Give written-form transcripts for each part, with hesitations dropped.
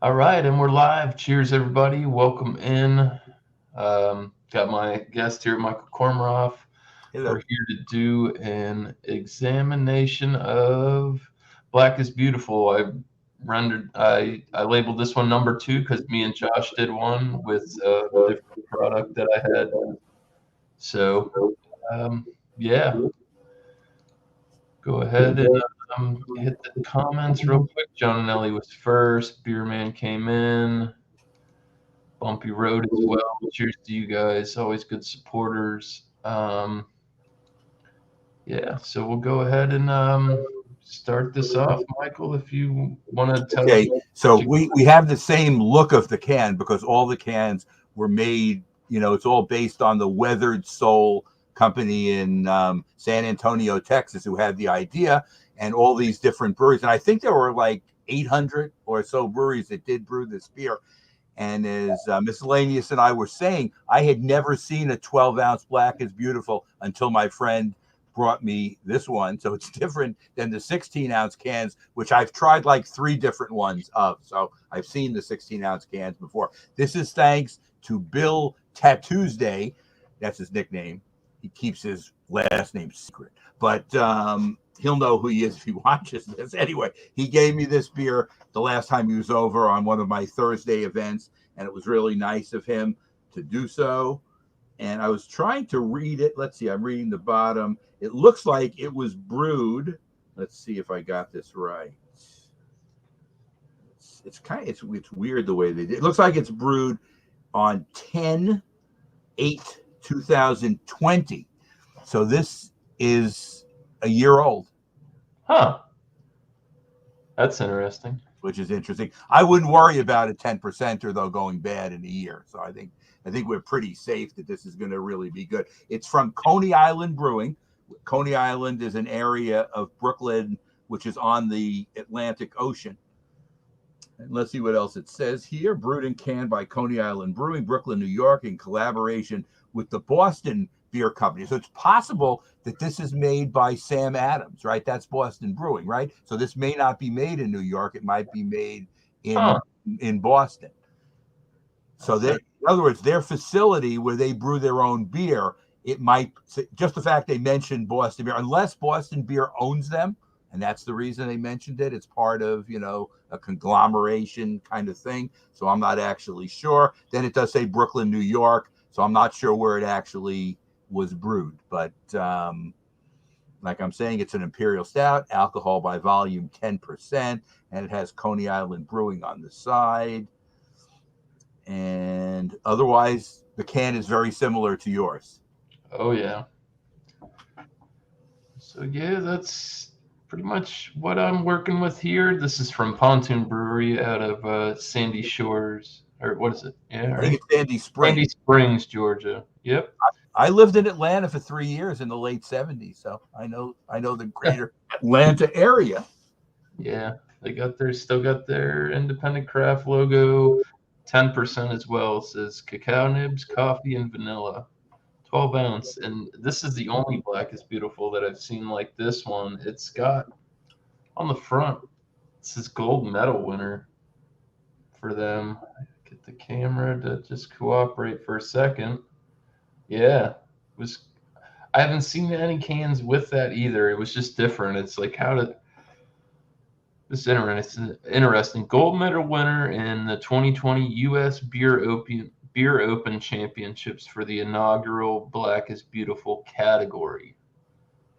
All right, and we're live. Cheers, everybody. Welcome in. Got my guest here, Michael Kormaroff. Hello. We're here to do an examination of Black is Beautiful. I labeled this one number two because me and Josh did one with a different product that I had. So, um, yeah, go ahead and hit the comments real quick. John and Ellie was first. Beerman came in. Bumpy road as well. Cheers to you guys. Always good supporters. Yeah, so we'll go ahead and start this off, Michael. If you want to tell us Okay, so what you. we have the same look of the can because all the cans were made. It's all based on the Weathered Soul company in San Antonio, Texas, who had the idea, and all these different breweries. And I think there were like 800 or so breweries that did brew this beer. And as Miscellaneous and I were saying, I had never seen a 12-ounce Black is Beautiful until my friend brought me this one. So it's different than the 16-ounce cans, which I've tried like three different ones of. So I've seen the 16-ounce cans before. This is thanks to Bill Tattoosday. That's his nickname. He keeps his last name secret. But he'll know who he is if he watches this. Anyway, he gave me this beer the last time he was over on one of my Thursday events, and it was really nice of him to do so. And I was trying to read it. Let's see, I'm reading the bottom. It looks like it was brewed. Let's see if I got this right. It's weird the way they did. It looks like it's brewed on 10/8/2020. So this is a year old. Huh, that's interesting. Which is interesting. I wouldn't worry about a 10% or though going bad in a year. So I think we're pretty safe that this is going to really be good. It's from Coney Island Brewing. Coney Island is an area of Brooklyn which is on the Atlantic Ocean. And let's see what else it says here. Brewed and canned by Coney Island Brewing, Brooklyn, New York, in collaboration with the Boston Beer Company. So it's possible that this is made by Sam Adams, right? That's Boston Brewing, right? So this may not be made in New York. It might be made in Huh, in Boston. So that's they, it. in other words, their facility where they brew their own beer, it might just the fact they mentioned Boston Beer, unless Boston Beer owns them, and that's the reason they mentioned it. It's part of a conglomeration kind of thing. So I'm not actually sure. Then it does say Brooklyn, New York. So I'm not sure where it actually was brewed, but like I'm saying, it's an imperial stout, alcohol by volume 10%, and it has Coney Island Brewing on the side. And otherwise, the can is very similar to yours. Oh yeah. So yeah, that's pretty much what I'm working with here. This is from Pontoon Brewery out of Sandy Shores, or what is it? Yeah, I think right. it's Sandy Sandy Spring. Springs, Georgia. Yep. I lived in Atlanta for 3 years in the late '70s, so I know the greater Atlanta area. Yeah, still got their independent craft logo, 10% as well. It says cacao nibs, coffee, and vanilla. 12 ounce. And this is the only Black is Beautiful that I've seen like this one. It's got on the front, it says gold medal winner for them. Get the camera to just cooperate for a second. Yeah. It was I haven't seen any cans with that either. It was just different. It's like how did This is interesting. Interesting. Gold medal winner in the 2020 U.S. Beer Open Championships for the inaugural Black is Beautiful category.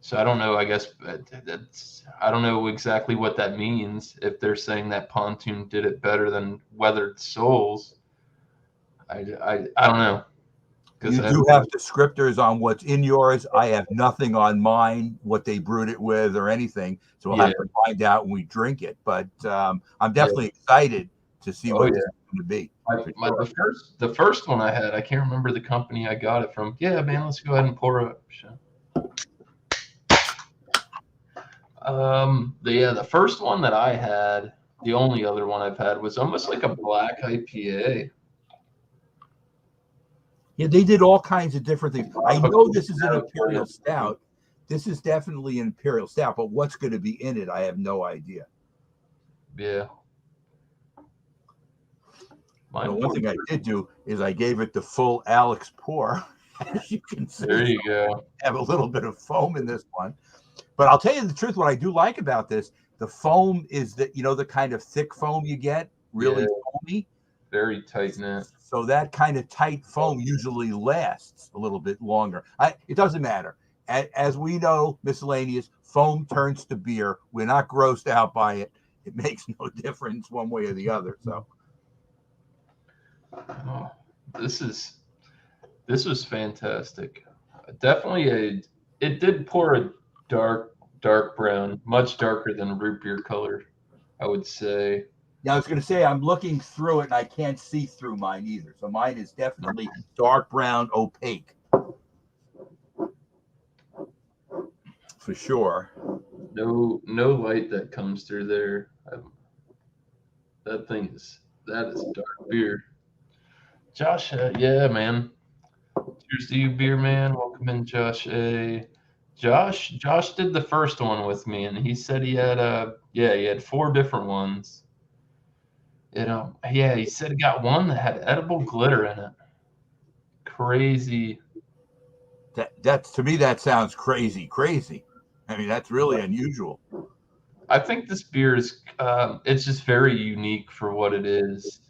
So I don't know. I guess I don't know exactly what that means. If they're saying that Pontoon did it better than Weathered Souls, I don't know because You I do have descriptors on what's in yours. I have nothing on mine, what they brewed it with or anything. So we'll yeah, have to find out when we drink it. But I'm yeah, definitely excited to see oh what this yeah. is going to be for My sure. the first one I had, I can't remember the company I got it from. Yeah, man, let's go ahead and pour up. The first one that I had, the only other one I've had was almost like a black IPA. Yeah, they did all kinds of different things. I know this is an imperial Yeah, stout. This is definitely an imperial stout, but what's going to be in it, I have no idea. yeah. Mine one thing I did do is I gave it the full Alex pour. As you can see, There you go. I have a little bit of foam in this one. But I'll tell you the truth, what I do like about this, the foam is that, the kind of thick foam you get, really foamy. Very tight knit. So that kind of tight foam usually lasts a little bit longer. It doesn't matter. As we know, miscellaneous, foam turns to beer. We're not grossed out by it. It makes no difference one way or the other. So this was fantastic. Definitely it did pour a dark brown, much darker than root beer color, I would say. Yeah, I was going to say, I'm looking through it and I can't see through mine either. So mine is definitely dark brown, opaque. For sure. No light that comes through there. That is dark beer. Josh, yeah, man. Cheers to you, beer man. Welcome in, Josh. Josh did the first one with me, and he said he had 4 different ones. He said he got one that had edible glitter in it. Crazy. That's to me, that sounds crazy. I mean, that's really unusual. I think this beer is it's just very unique for what it is.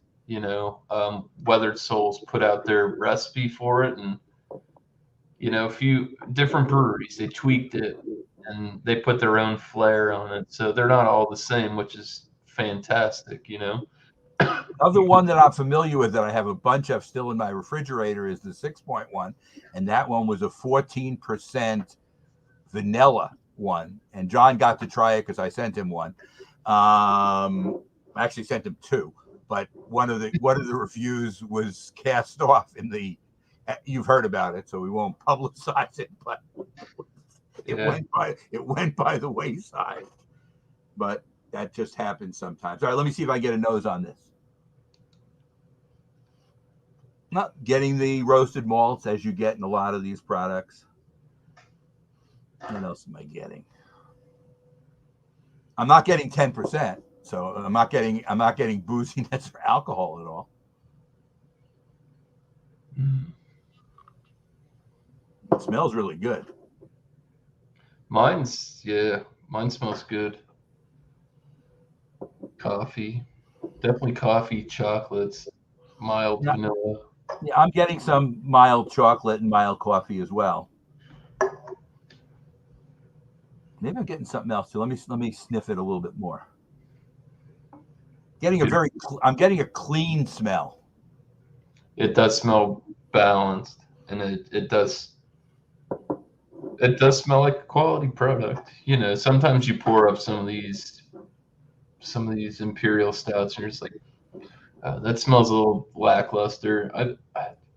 Weathered Souls put out their recipe for it, and a few different breweries, they tweaked it and they put their own flair on it. So they're not all the same, which is fantastic, Another one that I'm familiar with that I have a bunch of still in my refrigerator is the 6.1. And that one was a 14% vanilla one. And John got to try it because I sent him one. I actually sent him 2. But one of the reviews was cast off in the. You've heard about it, so we won't publicize it. But it went by the wayside. But that just happens sometimes. All right, let me see if I get a nose on this. Not getting the roasted malts as you get in a lot of these products. What else am I getting? I'm not getting 10%. So I'm not getting booziness or alcohol at all. It smells really good. Mine smells good. Coffee, definitely coffee, chocolates, mild vanilla. Yeah, I'm getting some mild chocolate and mild coffee as well. Maybe I'm getting something else too. Let me sniff it a little bit more. I'm getting a clean smell. It does smell balanced, and it does smell like a quality product. Sometimes you pour up some of these imperial stouts, and you're just like, that smells a little lackluster.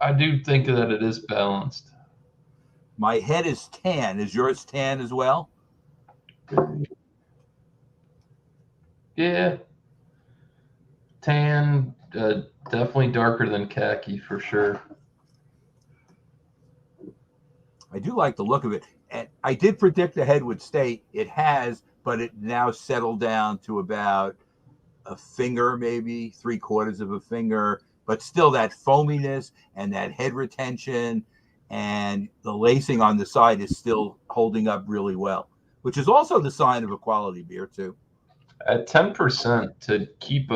I do think that it is balanced. My head is tan. Is yours tan as well? Yeah. Tan, definitely darker than khaki for sure. I do like the look of it. And I did predict the head would stay. It has, but it now settled down to about a finger, maybe 3/4 of a finger, but still that foaminess and that head retention and the lacing on the side is still holding up really well, which is also the sign of a quality beer too. At 10% to keep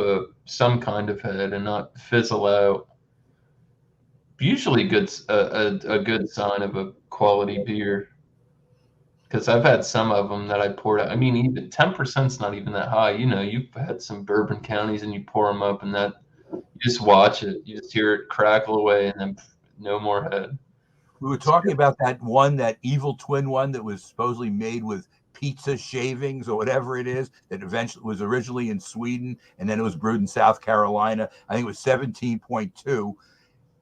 some kind of head and not fizzle out. Usually a good sign of a quality beer. Because I've had some of them that I poured out. I mean, even 10% is not even that high. You've had some bourbon counties and you pour them up, and that you just watch it. You just hear it crackle away, and then no more head. We were talking about that evil twin one that was supposedly made with pizza shavings or whatever it is, that eventually was originally in Sweden and then it was brewed in South Carolina. I think it was 17.2.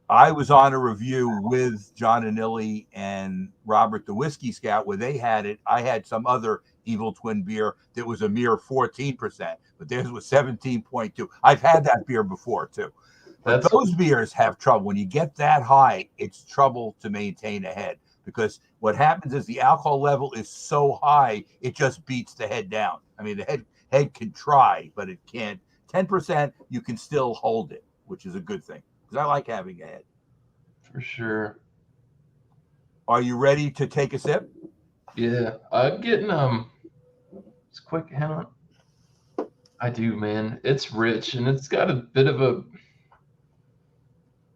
I was on a review with John Anilli and Robert the Whiskey Scout where they had it. I had some other evil twin beer that was a mere 14%, but theirs was 17.2. I've had that beer before too. But those beers have trouble. When you get that high, it's trouble to maintain a head, because what happens is the alcohol level is so high, it just beats the head down. I mean, the head can try, but it can't. 10%, you can still hold it. which is a good thing because I like having a head. For sure. Are you ready to take a sip? Yeah, I'm getting it's quick. Hang on. I do, man. It's rich and it's got a bit of a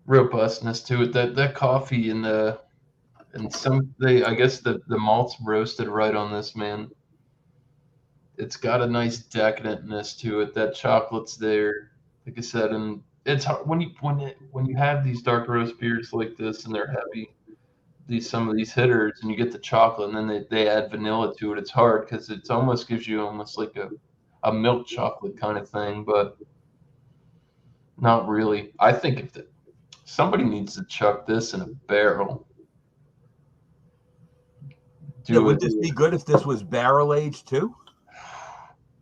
robustness to it. That coffee and I guess the malt's roasted right on this, man. It's got a nice decadentness to it. That chocolate's there, like I said, and it's hard when you have these dark roast beers like this and they're heavy. Some of these hitters and you get the chocolate and then they add vanilla to it. It's hard because it almost gives you almost like a milk chocolate kind of thing, but not really. I think somebody needs to chuck this in a barrel. Yeah, Do would it. this be good if this was barrel aged too?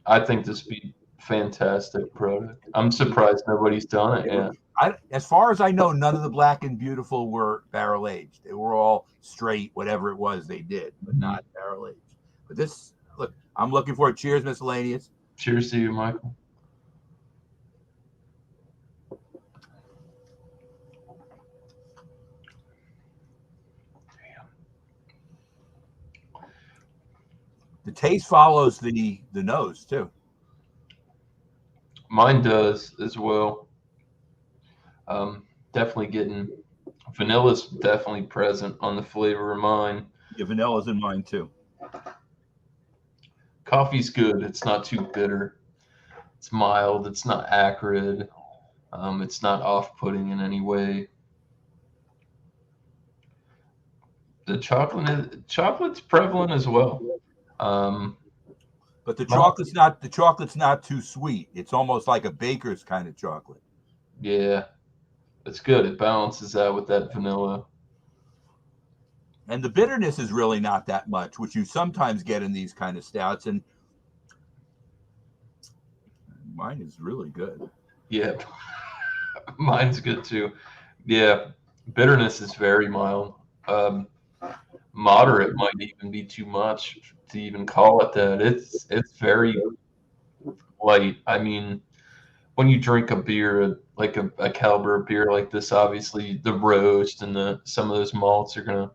I think this would be fantastic product. I'm surprised nobody's done it yet. As far as I know, none of the Black and Beautiful were barrel aged. They were all straight, whatever it was they did, but not barrel aged. But this, look, I'm looking for it. Cheers, miscellaneous. Cheers to you, Michael. The taste follows the nose too. Mine does as well. Definitely getting vanilla's definitely present on the flavor of mine. Yeah, vanilla's in mine too. Coffee's good. It's not too bitter. It's mild. It's not acrid. It's not off-putting in any way. The chocolate's prevalent as well. But the chocolate's not too sweet. It's almost like a baker's kind of chocolate. Yeah, it's good. It balances out with that vanilla. And the bitterness is really not that much, which you sometimes get in these kind of stouts. And mine is really good. Yeah, mine's good too. Yeah, bitterness is very mild. Moderate might even be too much to even call it that. It's very light. I mean, when you drink a beer like a caliber of beer like this, obviously the roast and some of those malts are gonna,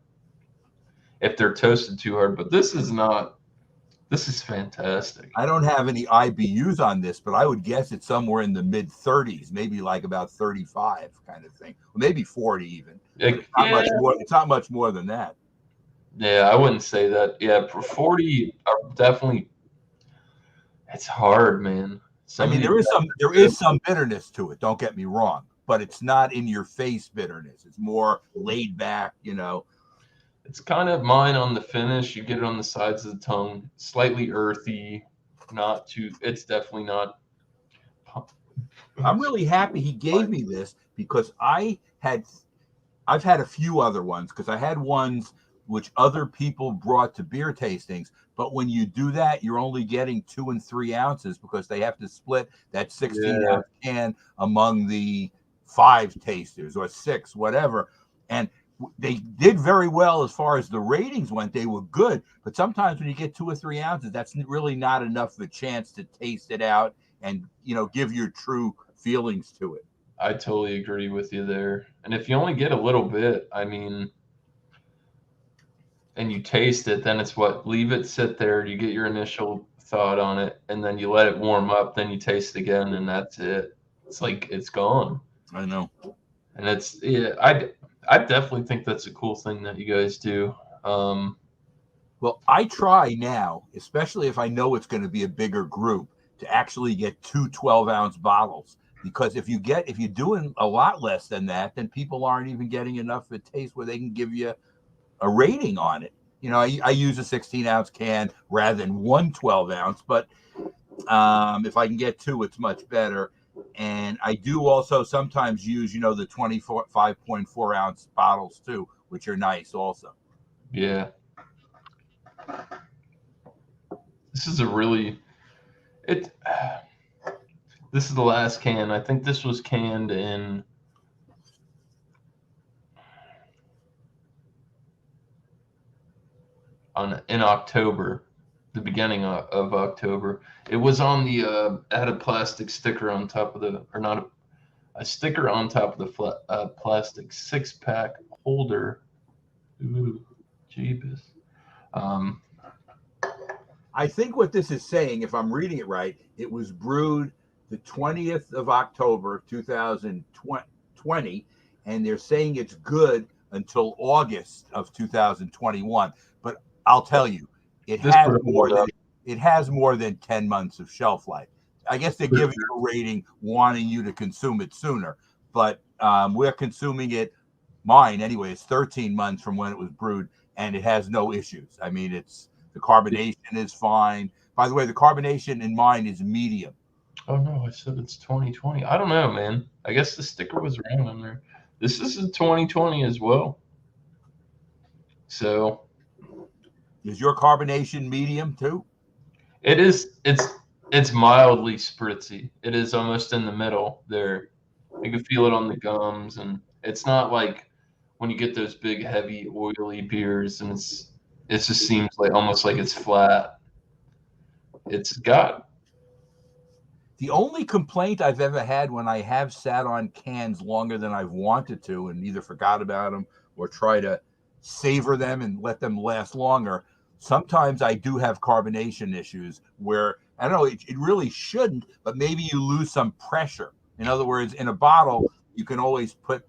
if they're toasted too hard. But this is not. This is fantastic. I don't have any IBUs on this, but I would guess it's somewhere in the mid 30s, maybe like about 35 kind of thing, or maybe 40 even. It's not much more than that. Yeah, I wouldn't say that. Yeah, for 40, definitely. It's hard, man. I mean, there is some bitterness to it. Don't get me wrong, but it's not in your face bitterness. It's more laid back, you know. It's kind of mine on the finish. You get it on the sides of the tongue, slightly earthy, not too. It's definitely not. I'm really happy he gave me this because I've had a few other ones because I had ones which other people brought to beer tastings. But when you do that, you're only getting 2 and 3 ounces because they have to split that 16-ounce can among the 5 tasters or 6, whatever. And they did very well as far as the ratings went. They were good. But sometimes when you get 2 or 3 ounces, that's really not enough of a chance to taste it out and, you know, give your true feelings to it. I totally agree with you there. And if you only get a little bit, I mean, and you taste it, then it's leave it sit there. You get your initial thought on it, and then you let it warm up. Then you taste it again, and that's it. It's like it's gone. I know. And I definitely think that's a cool thing that you guys do. Well, I try now, especially if I know it's going to be a bigger group, to actually get 2 12-ounce bottles. Because if you're doing a lot less than that, then people aren't even getting enough of a taste where they can give you a rating on it. You know, I use a 16-ounce can rather than 1 12-ounce, but if I can get 2, it's much better. And I do also sometimes use, you know, the 5.4-ounce bottles too, which are nice also. Yeah. This is this is the last can. I think this was canned in October, the beginning of October. It was on the had a plastic sticker on top of or not a sticker on top of the plastic 6-pack holder. Ooh, jeebus. Um, I think what this is saying, if I'm reading it right, it was brewed the 20th of October, 2020, and they're saying it's good until August of 2021. But I'll tell you, it this has would more hold than up. it has more than 10 months of shelf life. I guess they're giving you a rating, wanting you to consume it sooner. But we're consuming it. Mine, anyway, is 13 months from when it was brewed, and it has no issues. I mean, the carbonation is fine. By the way, the carbonation in mine is medium. Oh no, I said it's 2020. I don't know, man. I guess the sticker was wrong on there. This is a 2020 as well. So Is your carbonation medium too? it is. It's mildly spritzy. It is almost in the middle there. You can feel it on the gums, and it's not like when you get those big, heavy, oily beers, and it just seems like almost like it's flat. It's got The only complaint I've ever had when I have sat on cans longer than I've wanted to and either forgot about them or try to savor them and let them last longer, sometimes I do have carbonation issues where I don't know, it really shouldn't, but maybe you lose some pressure. In other words, in a bottle, you can always put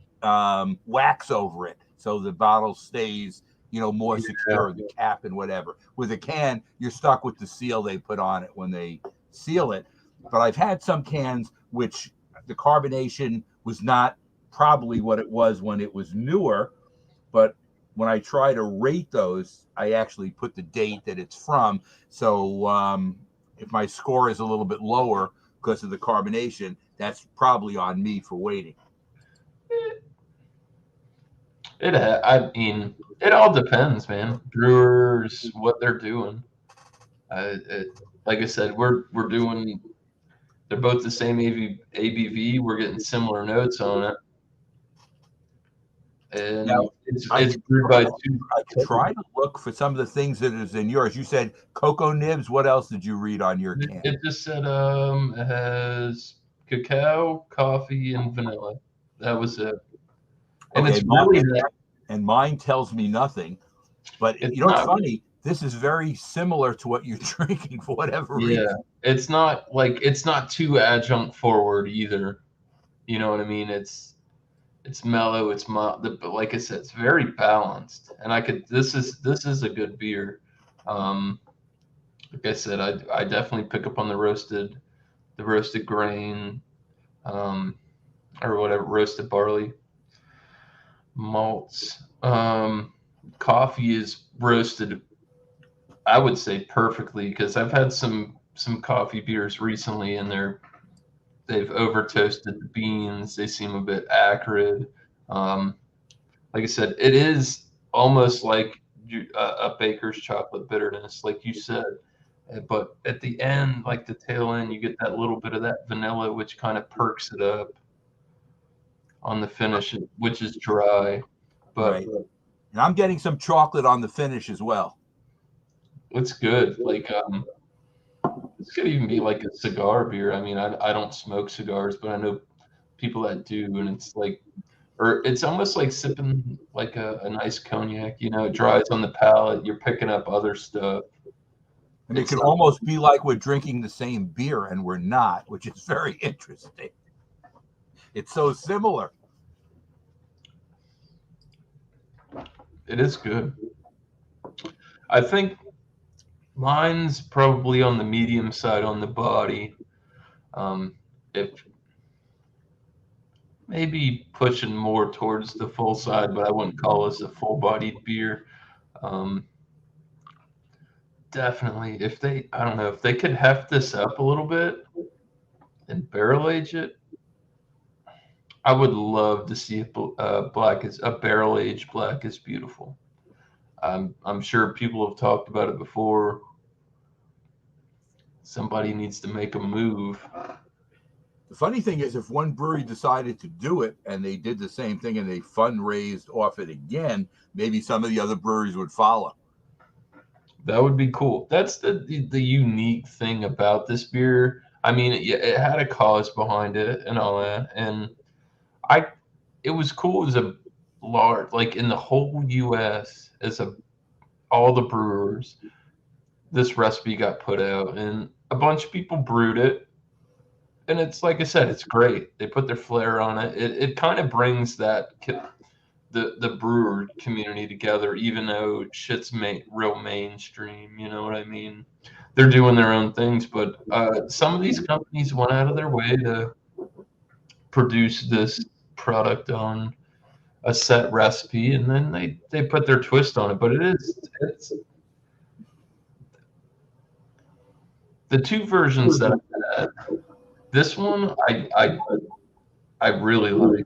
wax over it so the bottle stays, more secure, the cap and whatever. With a can, you're stuck with the seal they put on it when they seal it. But I've had some cans which the carbonation was not probably what it was when it was newer, but when I try to rate those, I actually put the date that it's from. So if my score is a little bit lower because of the carbonation, that's probably on me for waiting. I mean, it all depends, man. Brewers, what they're doing. It, like I said, we're doing. They're both the same ABV. We're getting similar notes on it, Now, and I it's could brewed by two. I could try to look for some of the things that is in yours. You said cocoa nibs. What else did you read on your can? It just said it has cacao, coffee, and vanilla. That was it, and Okay, it's really and mine tells me nothing. But it's it's not. funny. This is very similar to what you're drinking for whatever Yeah, reason. it's not too adjunct forward either. You know what I mean? It's mellow. It's mild, but like I said, it's very balanced. And I could. This is a good beer. Um, like I said, I definitely pick up on the roasted grain, um, or whatever roasted barley malts. Coffee is roasted, I would say perfectly, because I've had some coffee beers recently, and they've over toasted the beans. They seem a bit acrid. Um, like I said, it is almost like a baker's chocolate bitterness, like you said. But at the end, like the tail end, you get that little bit of that vanilla, which kind of perks it up on the finish, which is dry. But Right. And I'm getting some chocolate on the finish as well. it's good. Like this could even be like a cigar beer. I mean, I don't smoke cigars, but I know people that do, and it's like, or it's almost like sipping like a nice cognac. It dries on the palate. You're picking up other stuff. And it It's can almost be like we're drinking the same beer and we're not, which is very interesting. It's so similar. it is good. I think mine's probably on the medium side on the body. If maybe pushing more towards the full side, but I wouldn't call this a full-bodied beer. Um, Definitely, I don't know, if they could heft this up a little bit and barrel age it, I would love to see a barrel aged black is beautiful. I'm sure people have talked about it before. Somebody needs to make a move. The funny thing is, if one brewery decided to do it and they did the same thing and they fundraised off it again, maybe some of the other breweries would follow. That would be cool. That's the unique thing about this beer. I mean, it had a cause behind it and all that, and I it was cool as a large, like in the whole U.S. as a all the brewers, this recipe got put out, and a bunch of people brewed it, and it's like I said, it's great. They put their flair on it. It kind of brings the brewer community together, even though shit's real mainstream. You know what I mean? They're doing their own things, but some of these companies went out of their way to produce this product on a set recipe, and then they put their twist on it. But it's the two versions that I had. This one I really like.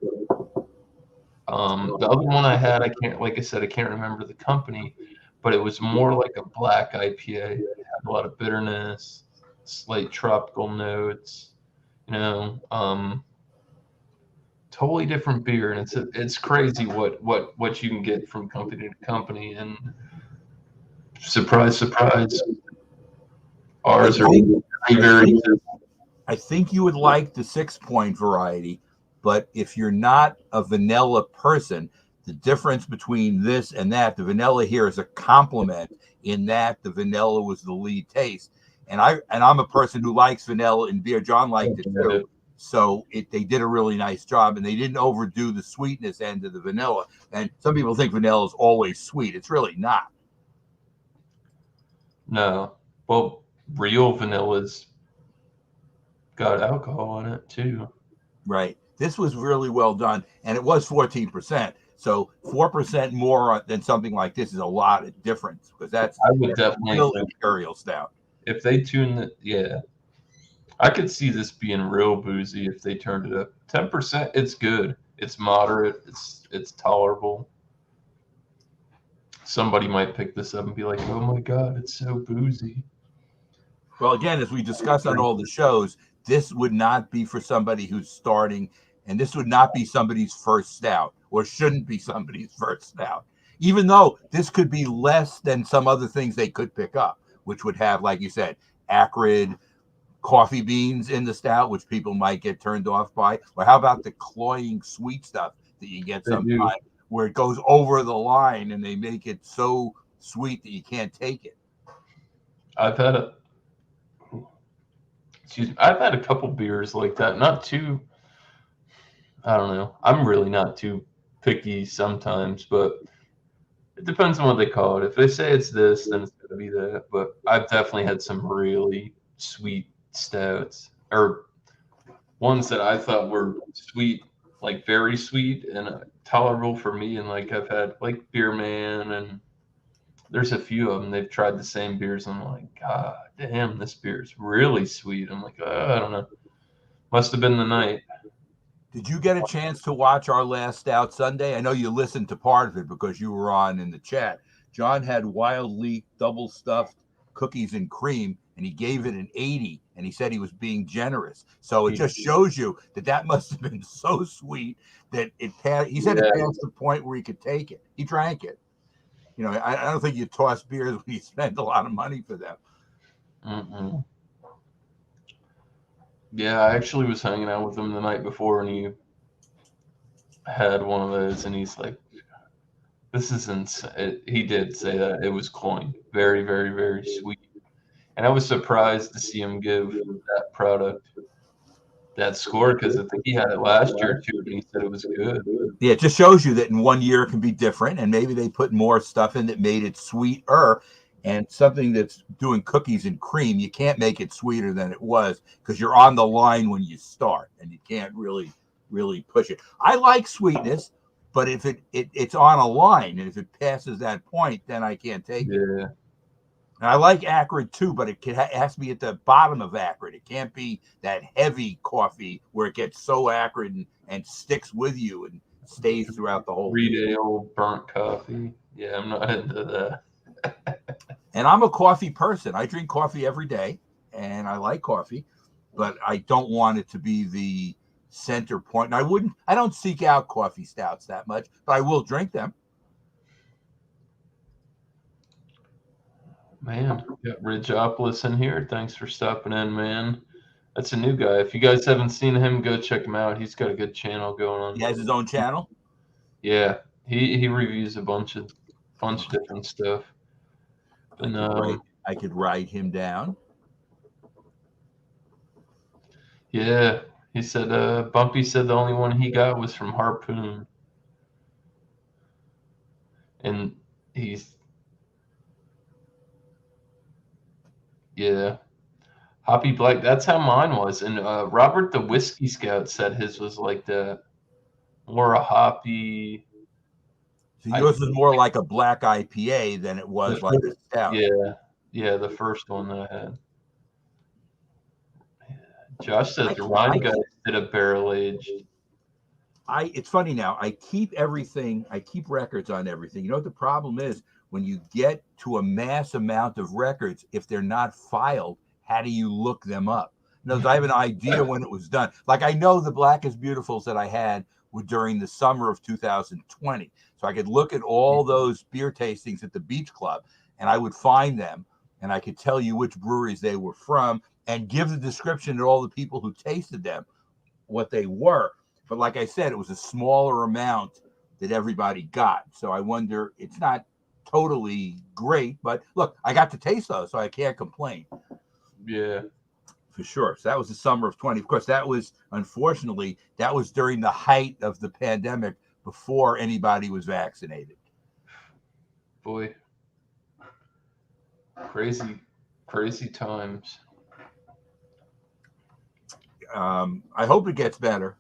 The other one I had, I can't, like I said, I can't remember the company, but it was more like a black IPA. It had a lot of bitterness, slight tropical notes, you know, totally different beer, and it's crazy what you can get from company to company. And surprise, surprise, I ours are think very. I think you would like the 6 point variety, but if you're not a vanilla person, the difference between this and that, the vanilla here is a compliment in that the vanilla was the lead taste. And I'm a person who likes vanilla in beer. John liked it too. So they did a really nice job, and they didn't overdo the sweetness end of the vanilla. And some people think vanilla is always sweet. It's really not. No, well, real vanilla's got alcohol in it too. Right. This was really well done, and it was 14%. So 4% more than something like this is a lot of difference, because that's I would definitely real think imperial stout. if they tune it, yeah, I could see this being real boozy if they turned it up 10%. It's good. It's moderate. It's tolerable. Somebody might pick this up and be like, "Oh my god, it's so boozy." Well, again, as we discussed on all the shows, this would not be for somebody who's starting, and this would not be somebody's first stout, or shouldn't be somebody's first stout. Even though this could be less than some other things they could pick up, which would have, like you said, acrid coffee beans in the stout, which people might get turned off by. Or how about the cloying sweet stuff that you get They do. sometimes, where it goes over the line and they make it so sweet that you can't take it. I've had a excuse me. I've had a couple beers like that. Not too. I don't know. I'm really not too picky sometimes, but it depends on what they call it. If they say it's this, then it's gonna be that. But I've definitely had some really sweet stouts, or ones that I thought were sweet, like very sweet and tolerable for me. And like I've had like Beer Man, and there's a few of them. They've tried the same beers. I'm like, God damn, this beer is really sweet. I'm like, I don't know. Must have been the night. Did you get a chance to watch our last Stout Sunday? I know you listened to part of it because you were on in the chat. John had Wild Leaf double stuffed cookies and cream, and he gave it an 80, and he said he was being generous. So it just shows you that must have been so sweet that it passed. He said it passed the point where he could take it. He drank it. You know, I don't think you toss beers when you spend a lot of money for them. Mm-mm. Yeah, I actually was hanging out with him the night before, and he had one of those, and he's like, "This is insane." He did say that it was cloying, very, very, very sweet, and I was surprised to see him give that product that score, because I think he had it last year too, and he said it was good. Yeah, it just shows you that in 1 year it can be different, and maybe they put more stuff in that made it sweeter. And something that's doing cookies and cream, you can't make it sweeter than it was, because you're on the line when you start, and you can't really push it. I like sweetness, but if it's on a line, and if it passes that point, then I can't take it. Yeah, And I like acrid too, but it has to be at the bottom of acrid. It can't be that heavy coffee where it gets so acrid and sticks with you and stays throughout the whole reed ale, burnt coffee. Yeah, I'm not into that. And I'm a coffee person. I drink coffee every day, and I like coffee, but I don't want it to be the center point. And I don't seek out coffee stouts that much, but I will drink them. Man, got Ridgeopolis in here. Thanks for stopping in, man. That's a new guy. If you guys haven't seen him, go check him out. He's got a good channel going He on. has his own channel. Yeah, he reviews a bunch of different stuff. And I could write him down. yeah, he said Bumpy said the only one he got was from Harpoon. And he's yeah. Hoppy Black, that's how mine was. And Robert the Whiskey Scout said his was like the more a hoppy. So yours was more like a black IPA than it was like a stout. Yeah, the first one that I had. Josh says the wine guys did a barrel aged. It's funny now. I keep everything. I keep records on everything. You know what the problem is? When you get to a mass amount of records, if they're not filed, how do you look them up? No, I have an idea when it was done. Like I know the Blackest Beautifuls that I had were during the summer of 2020, so I could look at all those beer tastings at the Beach Club, and I would find them, and I could tell you which breweries they were from, and give the description to all the people who tasted them, what they were. But like I said, it was a smaller amount that everybody got. So I wonder, it's not totally great, but look, I got to taste those, so I can't complain. Yeah. For sure. So that was the summer of 20. Of course, that was, unfortunately, that was during the height of the pandemic before anybody was vaccinated. Boy. Crazy times. I hope it gets better.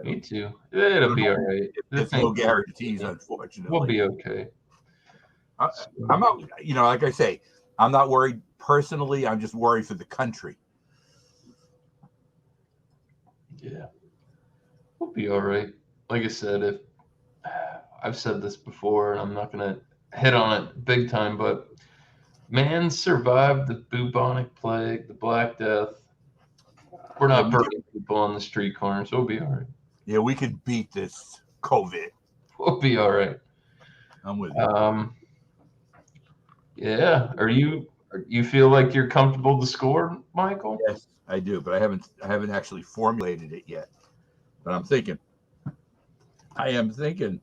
Me too. It'll be all right. There's no guarantees, unfortunately. We'll be okay. I'm not, like I say, I'm not worried personally. I'm just worried for the country. Yeah. We'll be all right. Like I said, if I've said this before and I'm not going to hit on it big time, but man survived the bubonic plague, the Black Death. We're not burning people on the street corners. We'll be all right. Yeah, we could beat this COVID. We'll be all right. I'm with you. Yeah. You feel like you're comfortable to score, Michael? Yes, I do, but I haven't actually formulated it yet. But I'm thinking. I am thinking.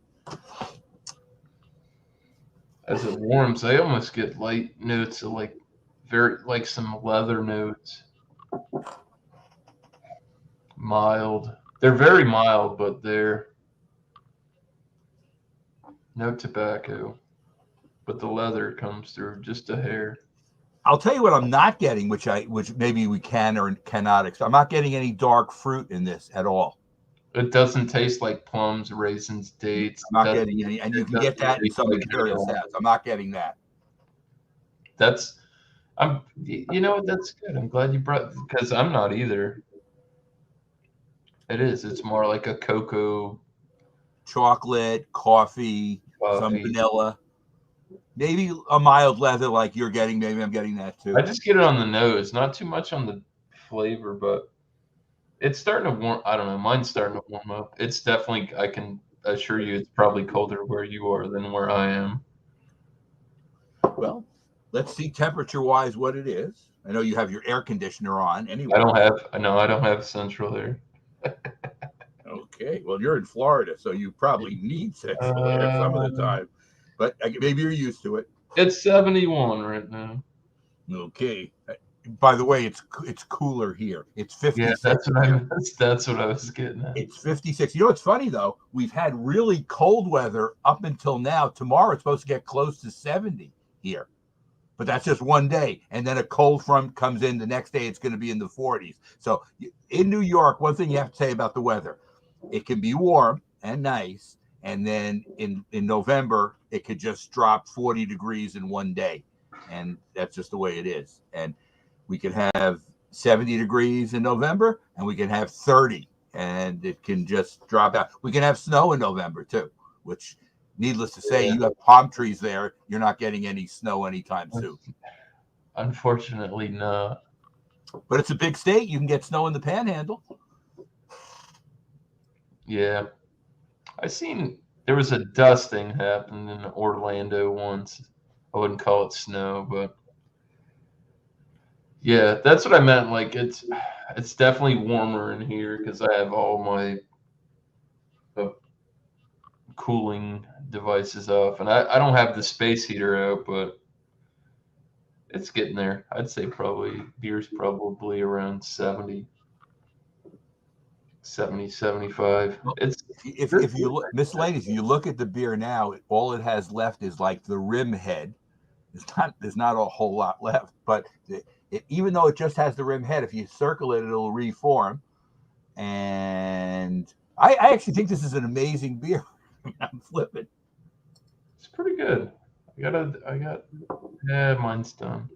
As it warms, I almost get light notes of like some leather notes. Mild. They're very mild, but they're no tobacco. But the leather comes through just a hair. I'll tell you what I'm not getting, which maybe we can or cannot. I'm not getting any dark fruit in this at all. It doesn't taste like plums, raisins, dates. I'm not getting any, and you can get that in some Imperial Stouts. I'm not getting that. That's good. I'm glad you brought, because I'm not either. It is. It's more like a cocoa, chocolate, coffee, some vanilla, maybe a mild leather like you're getting. Maybe I'm getting that too. I just get it on the nose, not too much on the flavor, but it's starting to warm. I don't know. Mine's starting to warm up. It's definitely, I can assure you, it's probably colder where you are than where I am. Well, let's see temperature-wise what it is. I know you have your air conditioner on anyway. I don't have central air. Okay. Well, you're in Florida, so you probably need central air some of the time. But maybe you're used to it. It's 71 right now. Okay. By the way, it's cooler here. It's 56. Yeah, that's what I was getting at. It's 56. You know what's funny though? We've had really cold weather up until now. Tomorrow it's supposed to get close to 70 here. But that's just one day. And then a cold front comes in. The next day it's going to be in the 40s. So in New York, one thing you have to say about the weather, it can be warm and nice. And then in November, it could just drop 40 degrees in one day. And that's just the way it is. And we can have 70 degrees in November, and we can have 30, and it can just drop out. We can have snow in November too, which, needless to say, you have palm trees there. You're not getting any snow anytime soon. Unfortunately, no. But it's a big state. You can get snow in the Panhandle. Yeah. I seen there was a dusting happened in Orlando once. I wouldn't call it snow, but Yeah, that's what I meant. Like it's definitely warmer in here because I have all my uh, cooling devices off, and I don't have the space heater out, but it's getting there. I'd say probably beer's probably around 70, 70, 75. Well, It's if you look, Miss Lane, if you look at the beer now, all it has left is like the rim head. There's not a whole lot left, but even though it just has the rim head, if you circle it, it'll reform. And I actually think this is an amazing beer. I'm flipping. it's pretty good. Yeah, mine's done.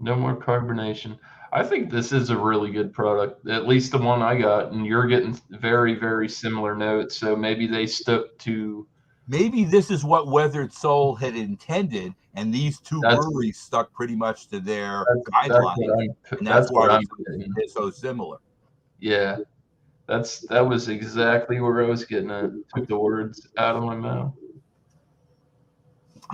No more carbonation. I think this is a really good product, at least the one I got, and you're getting very, very similar notes. So maybe they stuck to Maybe this is what Weathered Soul had intended, and these two that's breweries stuck pretty much to their that's guidelines, what and that's that's why what I'm they're getting. so similar. Yeah, that was exactly where I was getting at. Took the words out of my mouth.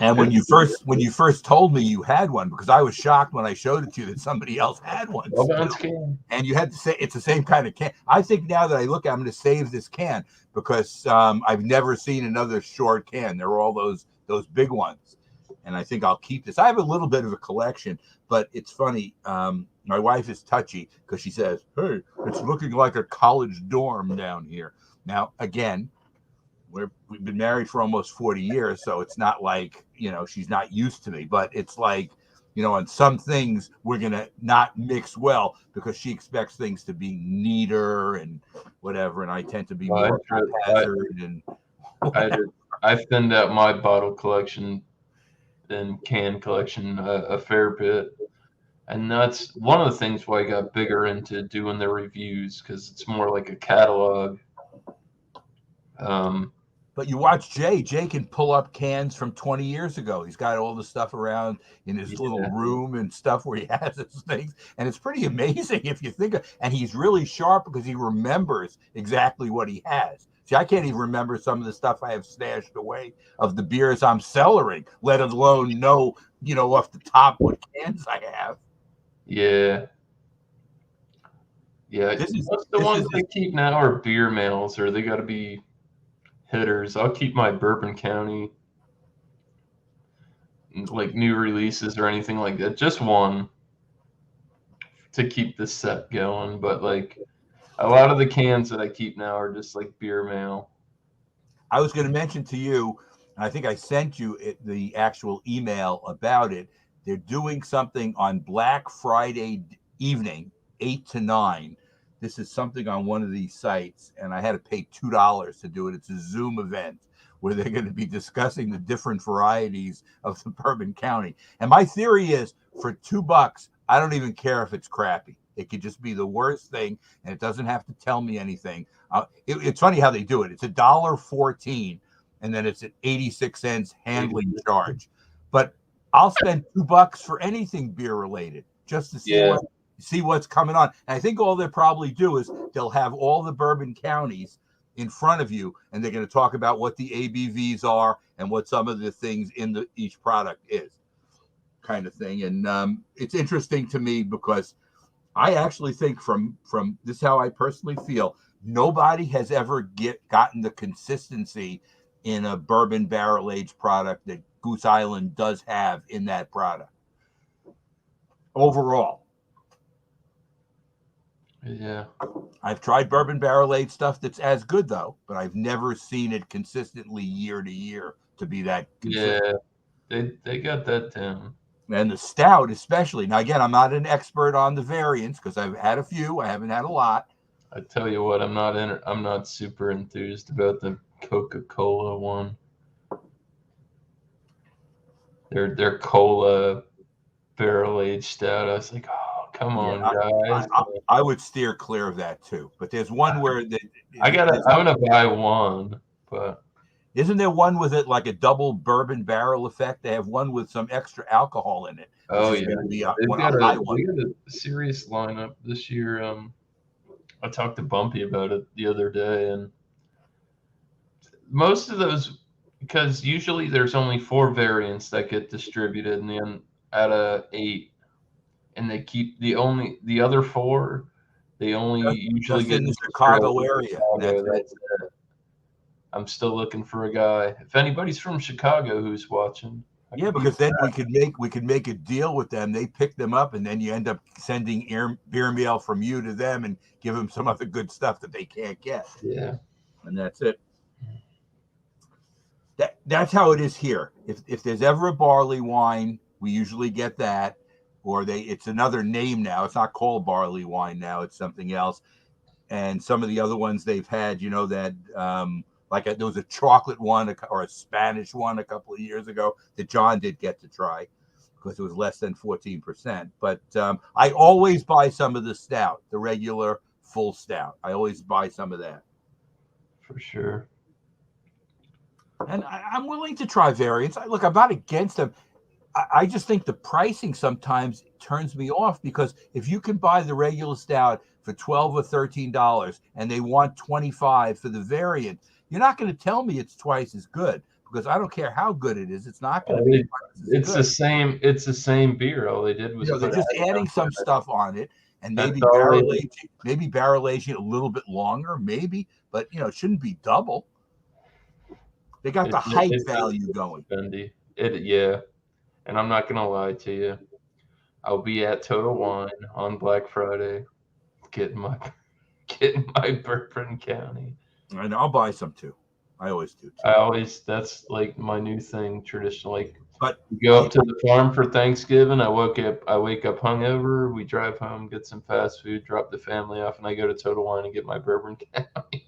And It's when you first told me you had one, because I was shocked when I showed it to you that somebody else had one 12 still. ounce can. And you had to say it's the same kind of can. I think now that I look, I'm going to save this can because I've never seen another short can. There were all those big ones, and I think I'll keep this. I have a little bit of a collection, but it's funny. My wife is touchy because she says, "Hey, it's looking like a college dorm down here." Now, again, we've been married for almost 40 years, so it's not like she's not used to me, but it's like on some things we're gonna not mix well because she expects things to be neater and whatever, and I tend to be I, more haphazard and I, I thinned out my bottle collection and can collection a fair bit. And that's one of the things why I got bigger into doing the reviews because it's more like a catalog. Um, But you watch Jay. Jay can pull up cans from 20 years ago. He's got all the stuff around in his little yeah, room and stuff where he has his things. And it's pretty amazing if you think of, and he's really sharp because he remembers exactly what he has. See, I can't even remember some of the stuff I have stashed away of the beers I'm cellaring, let alone know, off the top what cans I have. yeah, yeah. This is Most of the this ones is I just keep now are beer mails, or they got to be hitters. I'll keep my Bourbon County, like new releases or anything like that. Just one to keep the set going. But like a lot of the cans that I keep now are just like beer mail. I was going to mention to you, and I think I sent you the actual email about it. They're doing something on Black Friday evening, 8 to 9. This is something on one of these sites, and I had to pay $2 to do it. It's a Zoom event where they're going to be discussing the different varieties of the Bourbon County. And my theory is for $2, I don't even care if it's crappy. It could just be the worst thing, and it doesn't have to tell me anything. It's funny how they do it. It's $1.14, and then it's an 86 cents handling charge. But I'll spend $2 for anything beer related just to Yeah, see what's coming on. And I think all they'll probably do is they'll have all the Bourbon counties in front of you, and they're going to talk about what the ABVs are and what some of the things in each product is, kind of thing. And it's interesting to me because I actually think from this is how I personally feel. Nobody has ever gotten the consistency in a bourbon barrel aged product that Goose Island does have in that product overall. yeah, I've tried bourbon barrel aged stuff that's as good though, but I've never seen it consistently year to year to be that consistent. yeah. They got that down. And the stout, especially. Now, again, I'm not an expert on the variants because I've had a few. I haven't had a lot. I tell you what, I'm not super enthused about the Coca-Cola one. Their cola barrel aged stout. I was like, oh, come Yeah, on, guys. I would steer clear of that too. But there's one where I'm gonna buy one, but isn't there one with it like a double bourbon barrel effect? They have one with some extra alcohol in it, which oh is yeah, going to be a they've high one. they got a serious lineup this year. I talked to Bumpy about it the other day, and most of those, because usually there's only four variants that get distributed, and then out of 8, and they keep the other 4. They only usually Just get in the into Chicago area. Chicago. That's it. That's it. I'm still looking for a guy. If anybody's from Chicago who's watching, I Yeah, could be because then we could make a deal with them. They pick them up, and then you end up sending beer mail from you to them, and give them some other good stuff that they can't get. yeah. And that's it. That's how it is here. If there's ever a barley wine, we usually get that, or it's another name now. It's not called barley wine now. It's something else. And some of the other ones they've had, that there was a chocolate one or a Spanish one a couple of years ago that John did get to try because it was less than 14%. But I always buy some of the stout, the regular full stout. I always buy some of that. For sure. And I'm willing to try variants. Look, I'm not against them. I just think the pricing sometimes turns me off, because if you can buy the regular stout for $12 or $13 and they want $25 for the variant, you're not going to tell me it's twice as good, because I don't care how good it is. It's not going to be twice as It's good. the same. It's the same beer. All they did was They're put just adding some stuff on it, and That's maybe all they barrel aging a little bit longer, maybe, but it shouldn't be double. They got the hype value going. Bendy. Yeah. And I'm not gonna lie to you. I'll be at Total Wine on Black Friday, getting my getting my Bourbon County. And I'll buy some too. I always do too. That's like my new thing, traditional. Like, But we go up to the farm for Thanksgiving. I wake up hungover. We drive home, get some fast food, drop the family off, and I go to Total Wine and get my Bourbon County.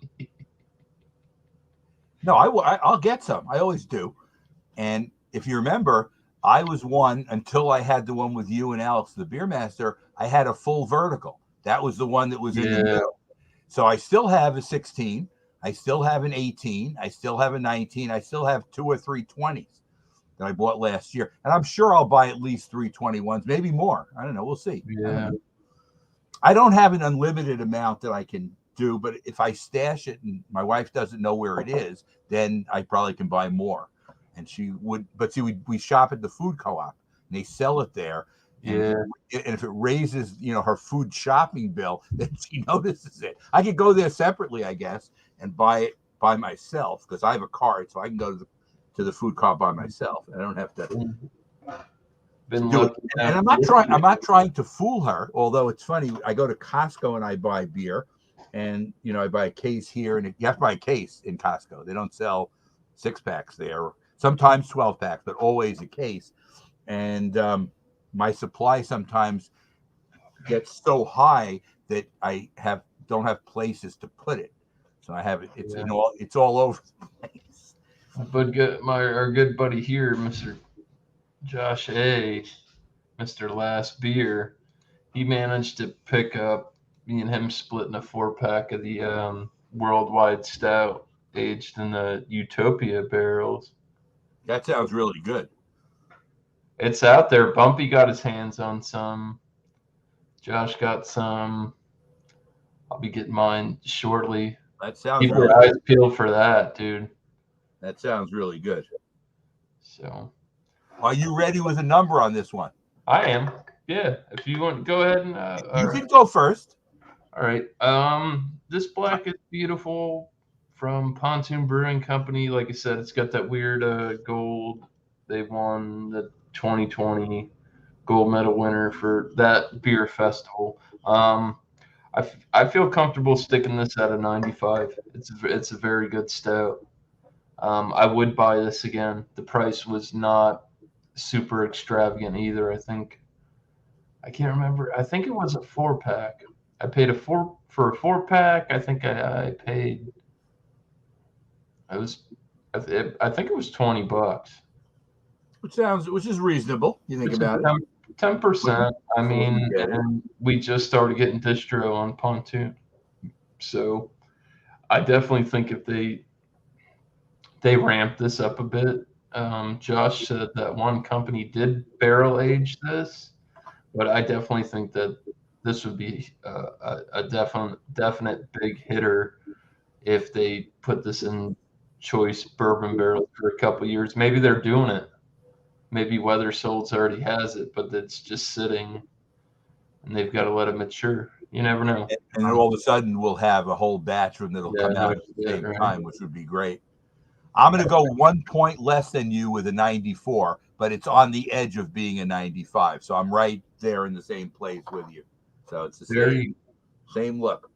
No, I'll get some. I always do. And if you remember, I was one until I had the one with you and Alex, the beer master. I had a full vertical. That was the one that was in the middle. So I still have a 16. I still have an 18. I still have a 19. I still have 2 or 3 20s that I bought last year. And I'm sure I'll buy at least 3 21s, maybe more. I don't know. We'll see. Yeah. I don't have an unlimited amount that I can do, but if I stash it and my wife doesn't know where it is, then I probably can buy more. And she would, but see, we shop at the food co-op and they sell it there. And if it raises, her food shopping bill, then she notices it. I could go there separately, I guess, and buy it by myself, because I have a card, so I can go to the food co-op by myself. I don't have to do it. And I'm not trying to fool her. Although it's funny, I go to Costco and I buy beer, and I buy a case here, and you have to buy a case in Costco. They don't sell 6-packs there. Sometimes 12-packs, but always a case. And my supply sometimes gets so high that I don't have places to put it. So I have it. It's all over the place. But our good buddy here, Mr. Josh A, Mr. Last Beer, he managed to pick up, me and him splitting a 4-pack of the Worldwide Stout aged in the Utopia barrels. That sounds really good. It's out there. Bumpy got his hands on some. Josh got some. I'll be getting mine shortly. That sounds Keep your eyes peeled for that, dude. That sounds really good. So, are you ready with a number on this one? I am. Yeah. If you want, go ahead and you can go first. All right. This Black is Beautiful from Pontoon Brewing Company. Like I said, it's got that weird gold. They won the 2020 gold medal winner for that beer festival. I feel comfortable sticking this at a 95. It's a very good stout. I would buy this again. The price was not super extravagant either. I can't remember. I think it was a 4-pack. I paid for a 4-pack. I think I paid. I think it was $20. Which is reasonable. You think about it. 10%. I mean, and we just started getting distro on Pontoon, so I definitely think if they ramp this up a bit. Josh said that one company did barrel age this, but I definitely think that this would be a definite big hitter if they put this in choice bourbon barrels for a couple years. Maybe they're doing it. maybe Weather Souls already has it, but it's just sitting, and they've got to let it mature. You never know. And then all of a sudden we'll have a whole batch of them that'll Yeah, come out at the yeah, same right. time, which would be great. I'm going to go 1 point less than you with a 94, but it's on the edge of being a 95. So I'm right there in the same place with you. So it's the same look.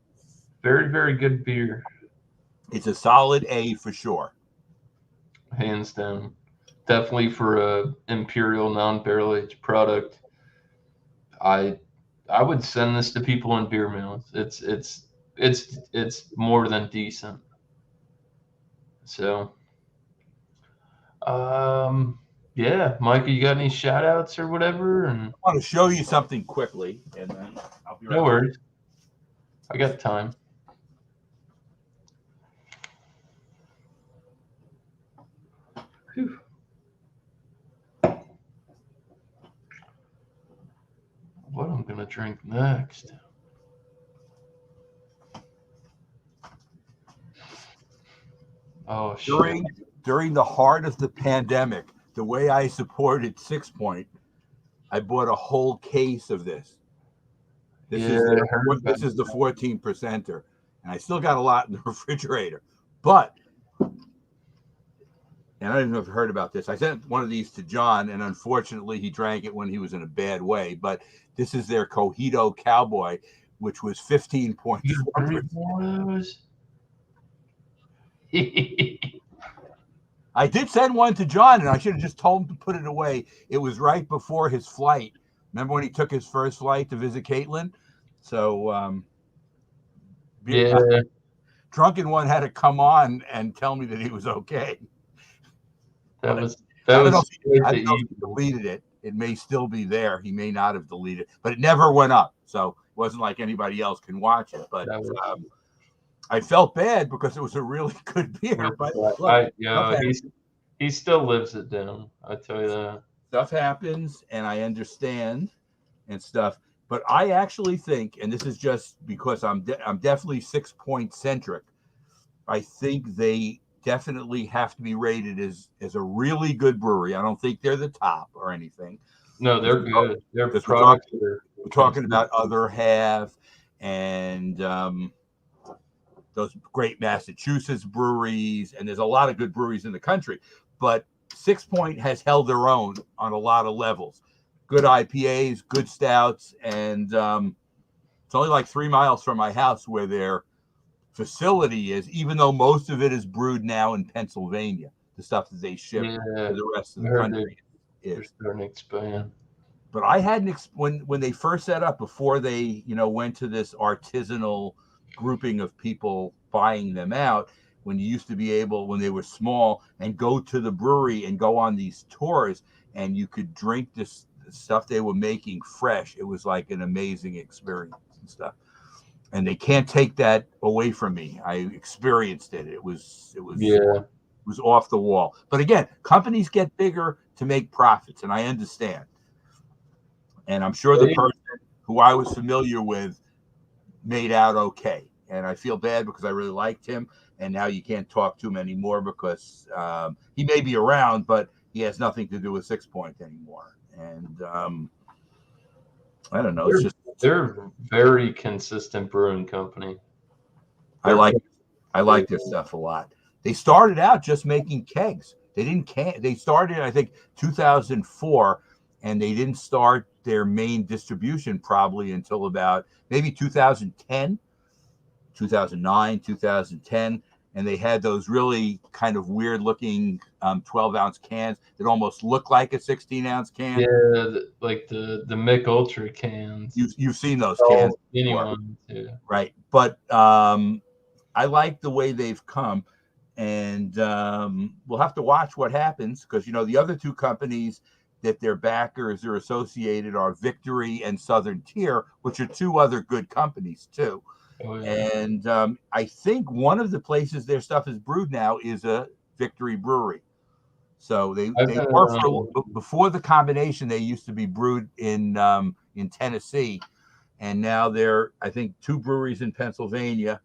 Very, very good beer. It's a solid A for sure. Hands down. Definitely for a imperial non-barrel aged product. I would send this to people in beer mouths. It's more than decent. So yeah, Micah, you got any shout outs or whatever? And I want to show you something quickly, and then I'll be right no back. worries. I got time. Whew. What I'm gonna drink next? Oh shit! During the heart of the pandemic, the way I supported 6 Point, I bought a whole case of this. This is the 14 percenter, and I still got a lot in the refrigerator. But, and I don't know if you heard about this. I sent one of these to John, and unfortunately, he drank it when he was in a bad way. But this is their Cojito Cowboy, which was 15.4%. I did send one to John, and I should have just told him to put it away. It was right before his flight. Remember when he took his first flight to visit Caitlin? So, yeah, Drunken One had to come on and tell me that he was okay. I don't know if he deleted it. It may still be there. He may not have deleted it, but it never went up. So it wasn't like anybody else can watch it. But I felt bad because it was a really good beer. But look, he still lives it down. I tell you that. Stuff happens, and I understand and stuff. But I actually think, and this is just because I'm definitely 6 Point centric. I think they definitely have to be rated as a really good brewery. I don't think they're the top or anything. No, they're good. Their products. We're talking about Other Half and those great Massachusetts breweries, and there's a lot of good breweries in the country. But 6 Point has held their own on a lot of levels. Good IPAs, good stouts, and it's only like 3 miles from my house where their facility is, even though most of it is brewed now in Pennsylvania. The stuff that they ship to the rest of the country is. But I hadn't when they first set up, before they went to this artisanal grouping of people buying them out, when you used to be able, when they were small, and go to the brewery and go on these tours, and you could drink this stuff they were making fresh. It was like an amazing experience and stuff. And they can't take that away from me. I experienced it. It was off the wall. But again, companies get bigger to make profits, and I understand. And I'm sure the person who I was familiar with made out okay. And I feel bad because I really liked him, and now you can't talk to him anymore because he may be around, but he has nothing to do with 6 Point anymore. And I don't know. They're a very consistent brewing company. I like their stuff a lot. They started out just making kegs. They didn't They started, I think, 2004, and they didn't start their main distribution probably until about maybe 2010, 2009, 2010. And they had those really kind of weird looking 12-ounce cans that almost look like a 16-ounce can. Yeah, like the Mick Ultra cans. You've seen those cans before. Right. But I like the way they've come. And we'll have to watch what happens because, the other two companies that their backers are associated are Victory and Southern Tier, which are two other good companies too. Oh, yeah. And I think one of the places their stuff is brewed now is a Victory brewery. So they were before the combination. They used to be brewed in Tennessee, and now they're, I think, 2 breweries in Pennsylvania.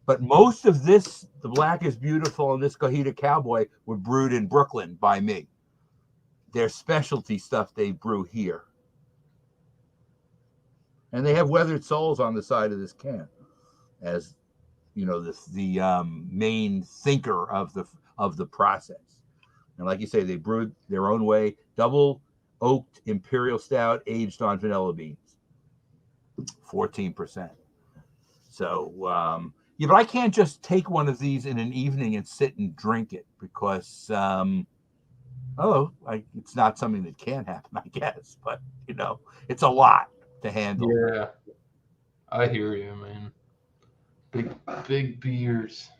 But most of this, the Black is Beautiful and this Cojito Cowboy, were brewed in Brooklyn by me. their specialty stuff they brew here. And they have weathered souls on the side of this can, as you know, the main thinker of the process. And like you say, they brewed their own way, double oaked imperial stout aged on vanilla beans, 14%. So yeah, but I can't just take one of these in an evening and sit and drink it because it's not something that can happen, I guess. But you know, it's a lot to handle. Yeah, I hear you, man. Big beers.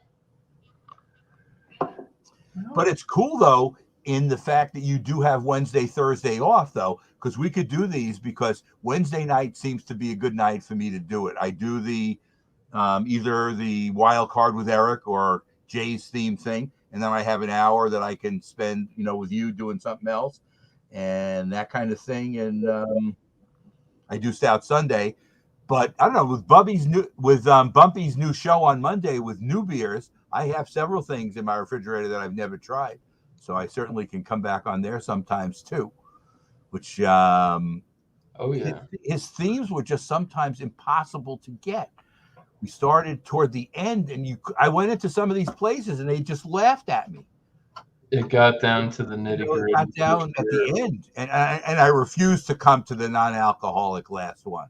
But it's cool though in the fact that you do have Wednesday, Thursday off though, because we could do these because Wednesday night seems to be a good night for me to do it. I do the either the wild card with Eric or Jay's theme thing, and then I have an hour that I can spend, you know, with you doing something else and that kind of thing. And I do Stout Sunday, but I don't know with Bumpy's new show on Monday with new beers. I have several things in my refrigerator that I've never tried, so I certainly can come back on there sometimes too. Which Oh yeah. his themes were just sometimes impossible to get. We started toward the end, and I went into some of these places, and they just laughed at me. It got down to the You nitty know, it gritty. got down at the end, and I refused to come to the non-alcoholic last one.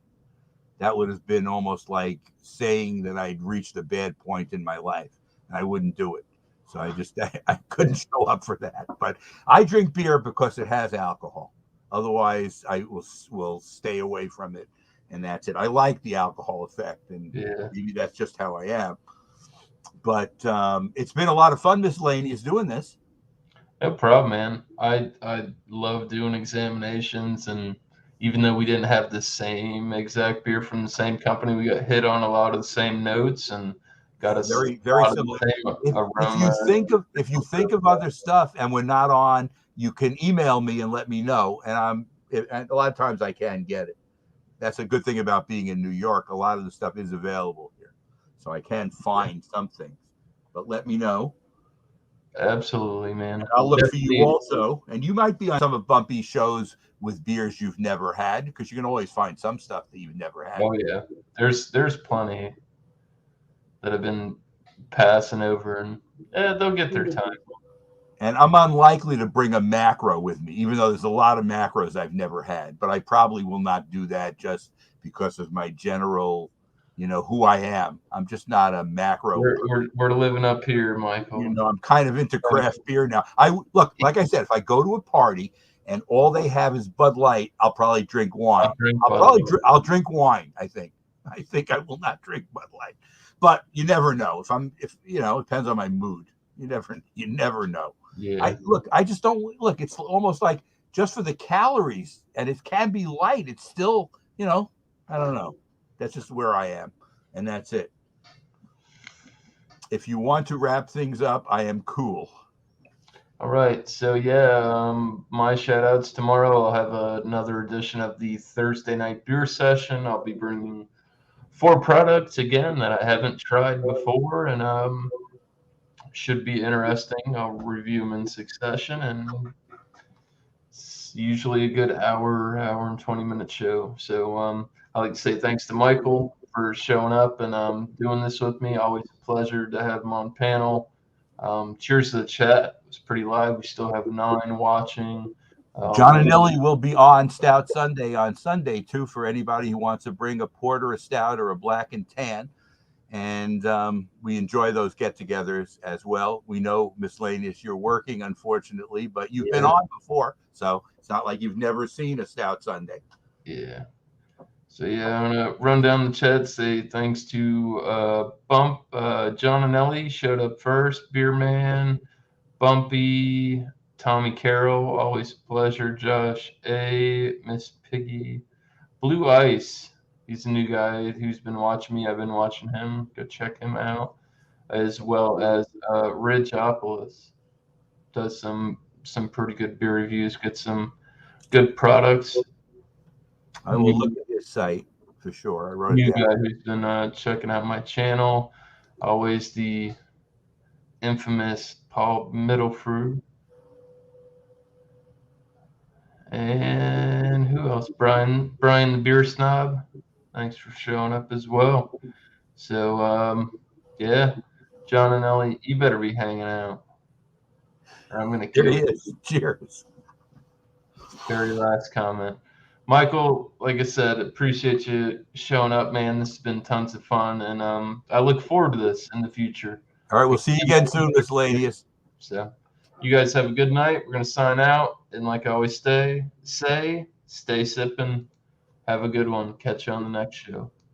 That would have been almost like saying that I'd reached a bad point in my life, and I wouldn't do it. So I couldn't show up for that. But I drink beer because it has alcohol. Otherwise, I will stay away from it, and that's it. I like the alcohol effect, and maybe that's just how I am. But it's been a lot of fun, miscellaneous, doing this. No problem, man. I love doing examinations, and even though we didn't have the same exact beer from the same company, we got hit on a lot of the same notes and got a very lot similar. of the same aroma. If you think of other stuff and we're not on, you can email me and let me know. And a lot of times I can get it. That's a good thing about being in New York. A lot of the stuff is available here, so I can find some things. But let me know. Absolutely, man. And I'll look for you also. And you might be on some of Bumpy's shows with beers you've never had, because you can always find some stuff that you've never had. Oh yeah, there's plenty that have been passing over, and they'll get their time. And I'm unlikely to bring a macro with me, even though there's a lot of macros I've never had. But I probably will not do that just because of my general, you know, who I am. I'm just not a macro. We're living up here, Michael. You know, I'm kind of into craft beer now. Look, like I said, if I go to a party and all they have is Bud Light, I'll probably drink wine. I'll drink wine. I think I will not drink Bud Light, but you never know. If you know, it depends on my mood. You never know. Yeah. I just don't look. It's almost like just for the calories, and it can be light. It's still, you know, I don't know. That's just where I am, and that's it. If you want to wrap things up, I am cool. All right. So my shout outs tomorrow. I'll have another edition of the Thursday night beer session. I'll be bringing 4 products again that I haven't tried before, and should be interesting. I'll review them in succession, and it's usually a good hour and 20-minute show. So I'd like to say thanks to Michael for showing up and doing this with me. Always a pleasure to have him on panel. Cheers to the chat. It was pretty live. We still have 9 watching. John and Nelly will be on Stout Sunday on Sunday too, for anybody who wants to bring a porter, a stout, or a black and tan. And we enjoy those get-togethers as well. We know, Miscellaneous, you're working, unfortunately, but you've been on before, so it's not like you've never seen a Stout Sunday. Yeah. So I'm gonna run down the chat. Say thanks to Bump, John and Ellie showed up first. Beerman, Bumpy, Tommy Carroll, always a pleasure. Josh A, Miss Piggy, Blue Ice. He's a new guy who's been watching me. I've been watching him. Go check him out. As well as Ridgeopolis does some pretty good beer reviews. Get some good products. I will look at his site for sure. I wrote New it down. guy who's been checking out my channel. Always the infamous Paul Middlefruit. And who else? Brian the beer snob. Thanks for showing up as well. So yeah, John and Ellie, you better be hanging out. Or I'm gonna There kill he you. is. Cheers. Very last comment. Michael, like I said, appreciate you showing up, man. This has been tons of fun, and I look forward to this in the future. All right, we'll see you again soon, miscellaneous. So, you guys have a good night. We're gonna sign out, and like I always stay sipping. Have a good one. Catch you on the next show.